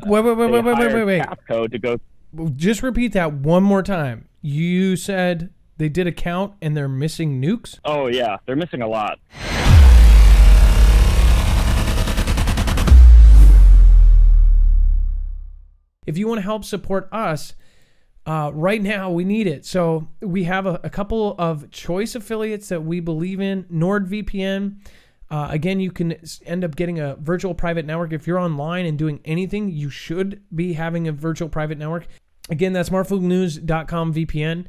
Wait. Capco to go. Just repeat that one more time. You said they did a count and they're missing nukes? Oh, yeah. They're missing a lot. If you want to help support us, right now we need it. So we have a couple of choice affiliates that we believe in. NordVPN. Again, you can end up getting a virtual private network. If you're online and doing anything, you should be having a virtual private network. Again, that's marfooglenews.com VPN.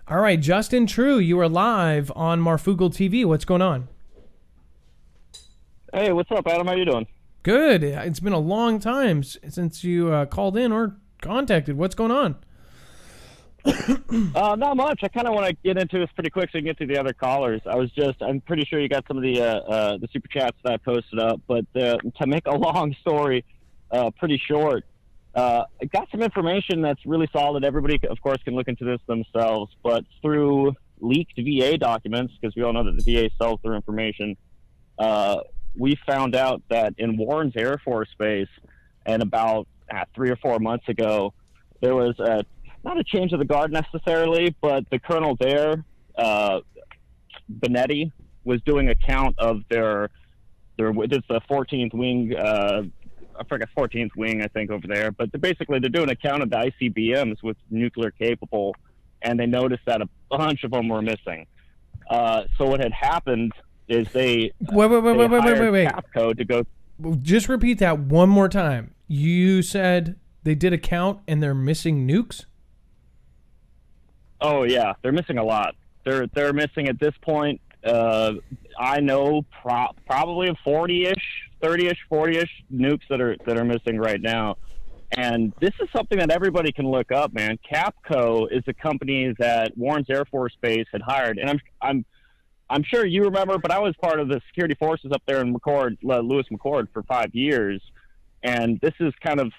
All right, Justin True, you are live on Marfoogle TV. What's going on? Hey, what's up, Adam? How you doing? Good. It's been a long time since you called in or contacted. What's going on? Not much. I kind of want to get into this pretty quick so we can get to the other callers. I'm pretty sure you got some of the super chats that I posted up, but to make a long story pretty short, I got some information that's really solid. Everybody, of course, can look into this themselves, but through leaked VA documents, because we all know that the VA sells their information, we found out that in Warren's Air Force Base, and about 3 or 4 months ago, there was not a change of the guard necessarily, but the colonel there, Benetti, was doing a count of their it's the 14th wing, I forget 14th wing, I think, over there. But they're doing a count of the ICBMs with nuclear capable, and they noticed that a bunch of them were missing. So what had happened is they wait. Capco to go. Just repeat that one more time. You said they did a count and they're missing nukes? Oh yeah, they're missing a lot. They're missing at this point. I know probably 40-ish, 30-ish, 40-ish nukes that are missing right now. And this is something that everybody can look up, man. Capco is a company that Warren's Air Force Base had hired, and I'm sure you remember, but I was part of the security forces up there in Lewis McChord for 5 years, and this is kind of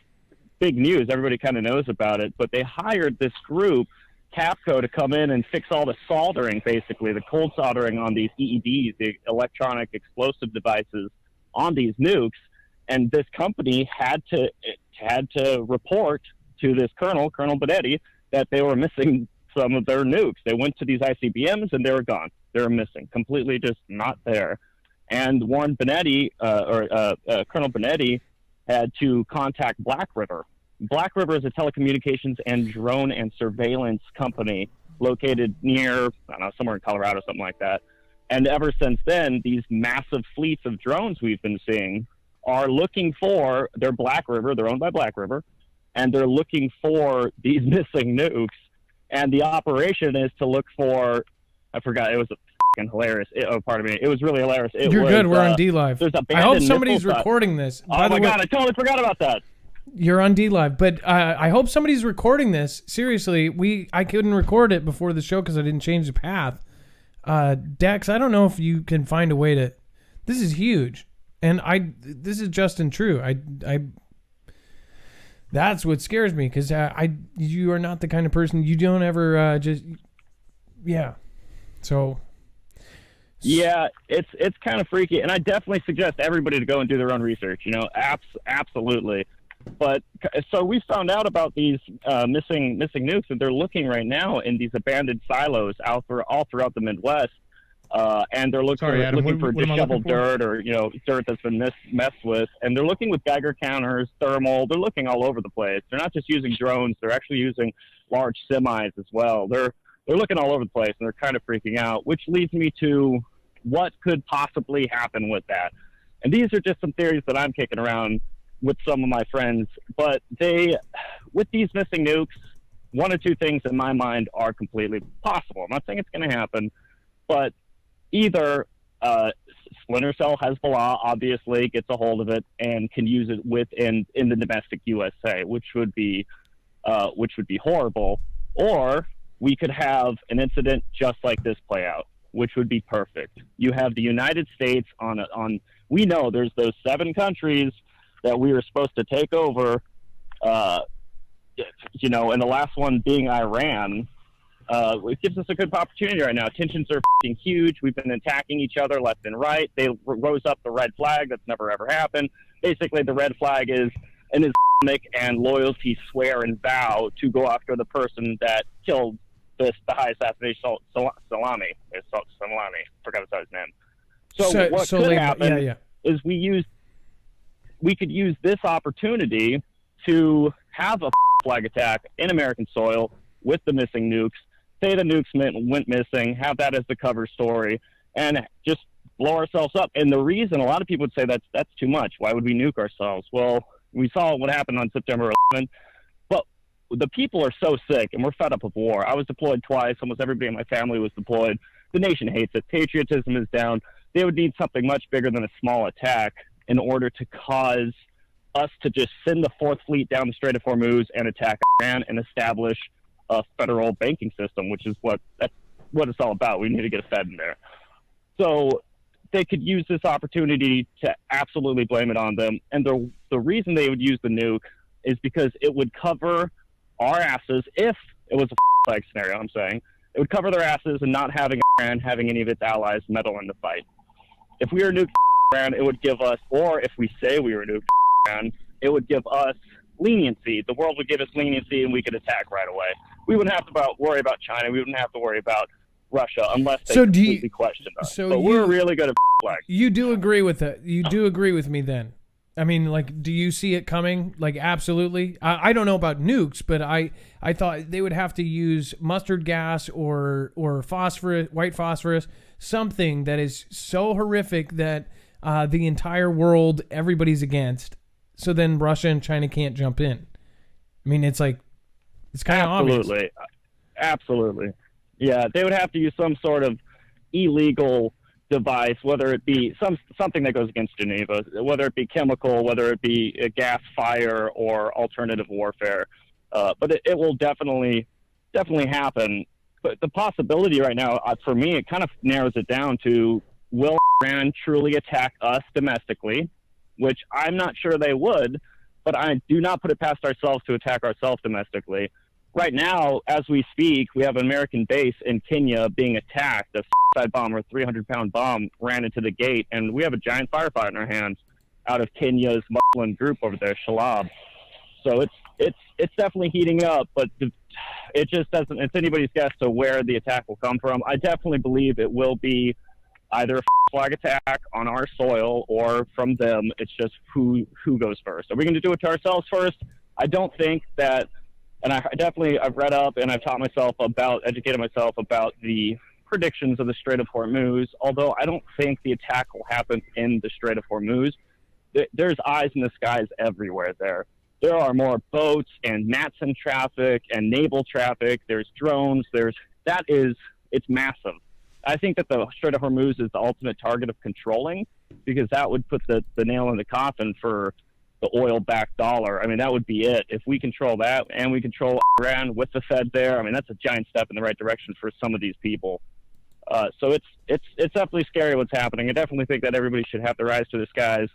big news. Everybody kind of knows about it, but they hired this group, Capco, to come in and fix all the soldering, basically the cold soldering on these EEDs, the electronic explosive devices on these nukes. And this company had to report to this Colonel Benetti, that they were missing some of their nukes. They went to these ICBMs and they were gone. They were missing, completely just not there. And Warren Benetti, Colonel Benetti, had to contact Black River. Black River is a telecommunications and drone and surveillance company located near, I don't know, somewhere in Colorado, something like that. And ever since then, these massive fleets of drones we've been seeing are looking for, they're Black River, they're owned by Black River, and they're looking for these missing nukes. And the operation is to look for, I forgot, it was fucking hilarious. Pardon me. It was really hilarious. You're good. We're on D-Live. I hope somebody's recording this. Oh my God, I totally forgot about that. You're on D-Live, but I hope somebody's recording this. Seriously, I couldn't record it before the show because I didn't change the path. Dex, I don't know if you can find a way to. This is huge, and this is Justin True. That's what scares me because you are not the kind of person, you don't ever So. Yeah, it's kind of freaky, and I definitely suggest everybody to go and do their own research. Absolutely. But so we found out about these missing nukes, and they're looking right now in these abandoned silos all throughout the Midwest, and they're looking for disheveled dirt or dirt that's been messed with, and they're looking with Geiger counters, thermal. They're looking all over the place. They're not just using drones; they're actually using large semis as well. They're looking all over the place, and they're kind of freaking out, which leads me to what could possibly happen with that. And these are just some theories that I'm kicking around with some of my friends, but with these missing nukes, one or two things in my mind are completely possible. I'm not saying it's going to happen, but either Splinter Cell Hezbollah obviously gets a hold of it and can use it in the domestic USA, which would be horrible, or we could have an incident just like this play out, which would be perfect. You have the United States we know there's those 7 countries that we were supposed to take over, and the last one being Iran. It gives us a good opportunity right now. Tensions are huge. We've been attacking each other left and right. They rose up the red flag. That's never, ever happened. Basically, the red flag is and loyalty swear and vow to go after the person that killed the high assassination Salami. Forgot his name. So what could happen is we could use this opportunity to have a flag attack in American soil with the missing nukes. Say the nukes went missing, have that as the cover story, and just blow ourselves up. And the reason a lot of people would say that's too much. Why would we nuke ourselves? Well, we saw what happened on September 11th, but the people are so sick, and we're fed up of war. I was deployed twice. Almost everybody in my family was deployed. The nation hates it. Patriotism is down. They would need something much bigger than a small attack in order to cause us to just send the Fourth Fleet down the Strait of Hormuz and attack Iran and establish a federal banking system, which is what it's all about. We need to get a Fed in there. So they could use this opportunity to absolutely blame it on them. And the reason they would use the nuke is because it would cover our asses if it was a flag scenario, I'm saying. It would cover their asses and not having Iran having any of its allies meddle in the fight. If we were nuked Iran, it would give us, or if we say we were nuked Iran, it would give us leniency. The world would give us leniency and we could attack right away. We wouldn't have to worry about China. We wouldn't have to worry about Russia unless they completely questioned us. But we're really good at flags. You do agree with that? You do agree with me then? I mean, like, do you see it coming? Like, absolutely. I don't know about nukes, but I thought they would have to use mustard gas or phosphorus, white phosphorus, something that is so horrific that the entire world, everybody's against. So then Russia and China can't jump in. I mean, it's like, it's kind of obvious. Absolutely. Yeah, they would have to use some sort of illegal device, whether it be something that goes against Geneva, whether it be chemical, whether it be a gas fire or alternative warfare. But it will definitely happen. But the possibility right now, for me, it kind of narrows it down to, will Iran truly attack us domestically, which I'm not sure they would, but I do not put it past ourselves to attack ourselves domestically. Right now, as we speak, we have an American base in Kenya being attacked. A suicide bomb or 300-pound bomb ran into the gate, and we have a giant firefight in our hands out of Kenya's Muslim group over there, Shalab. So it's definitely heating up, but it just doesn't. It's anybody's guess to where the attack will come from. I definitely believe it will be either a flag attack on our soil or from them. It's just who goes first. Are we going to do it to ourselves first? I don't think that. And I've read up and I've educated myself about the predictions of the Strait of Hormuz, although I don't think the attack will happen in the Strait of Hormuz. There's eyes in the skies everywhere there. There are more boats and Matson traffic and naval traffic. There's drones. It's massive. I think that the Strait of Hormuz is the ultimate target of controlling, because that would put the nail in the coffin for the oil-backed dollar. I mean, that would be it. If we control that and we control Iran with the Fed there, I mean, that's a giant step in the right direction for some of these people. So it's definitely scary what's happening. I definitely think that everybody should have their eyes to the skies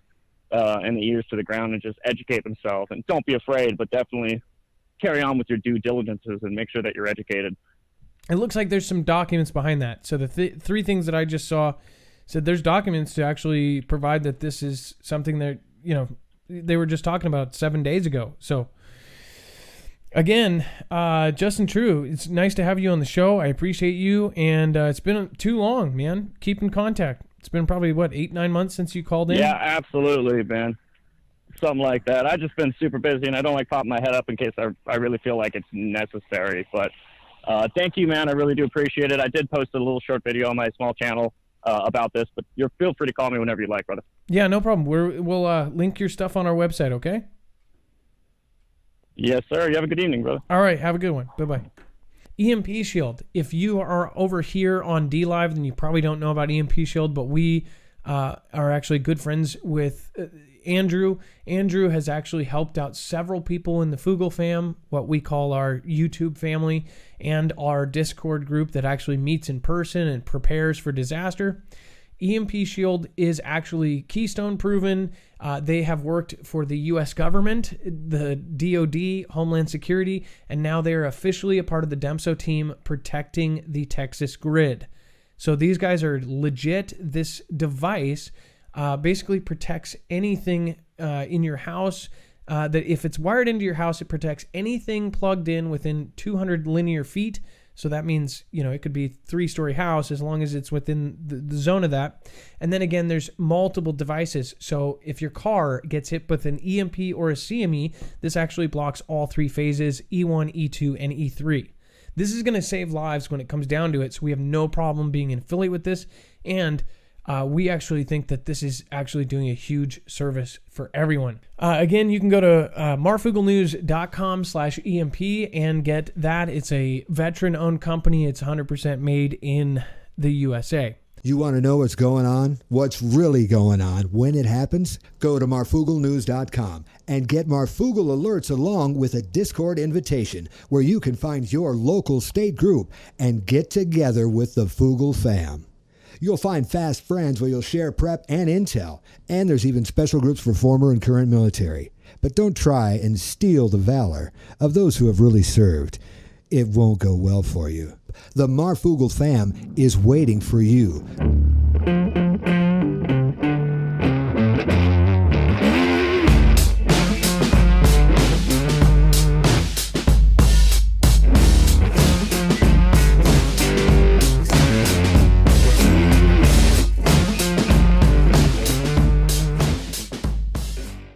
and the ears to the ground and just educate themselves. And don't be afraid, but definitely carry on with your due diligences and make sure that you're educated. It looks like there's some documents behind that. So the three things that I just saw said there's documents to actually provide that this is something that, they were just talking about 7 days ago. So again, Justin True, it's nice to have you on the show. I appreciate you. And it's been too long, man. Keep in contact. It's been probably, 8-9 months since you called in? Yeah, absolutely, man. Something like that. I've just been super busy, and I don't like popping my head up in case I really feel like it's necessary. But thank you, man. I really do appreciate it. I did post a little short video on my small channel about this, but feel free to call me whenever you like, brother. Yeah, no problem. We'll link your stuff on our website, okay? Yes, sir. You have a good evening, brother. All right. Have a good one. Bye-bye. EMP Shield. If you are over here on D-Live, then you probably don't know about EMP Shield, but we are actually good friends with Andrew. Andrew has actually helped out several people in the Foogle fam, what we call our YouTube family, and our Discord group that actually meets in person and prepares for disaster. EMP Shield is actually Keystone proven. They have worked for the U.S. government, the DOD, Homeland Security, and now they're officially a part of the DEMSO team protecting the Texas grid. So these guys are legit. This device basically protects anything in your house that if it's wired into your house, it protects anything plugged in within 200 linear feet. So that means, it could be a 3-story house as long as it's within the zone of that. And then again, there's multiple devices. So if your car gets hit with an EMP or a CME, this actually blocks all 3 phases, E1, E2, and E3. This is going to save lives when it comes down to it. So we have no problem being an affiliate with this. And we actually think that this is actually doing a huge service for everyone. Again, you can go to marfooglenews.com/EMP and get that. It's a veteran-owned company. It's 100% made in the USA. You want to know what's going on? What's really going on when it happens? Go to marfooglenews.com and get Marfoogle alerts along with a Discord invitation where you can find your local state group and get together with the Foogle fam. You'll find fast friends where you'll share prep and intel, and there's even special groups for former and current military. But don't try and steal the valor of those who have really served. It won't go well for you. The Marfoogle fam is waiting for you.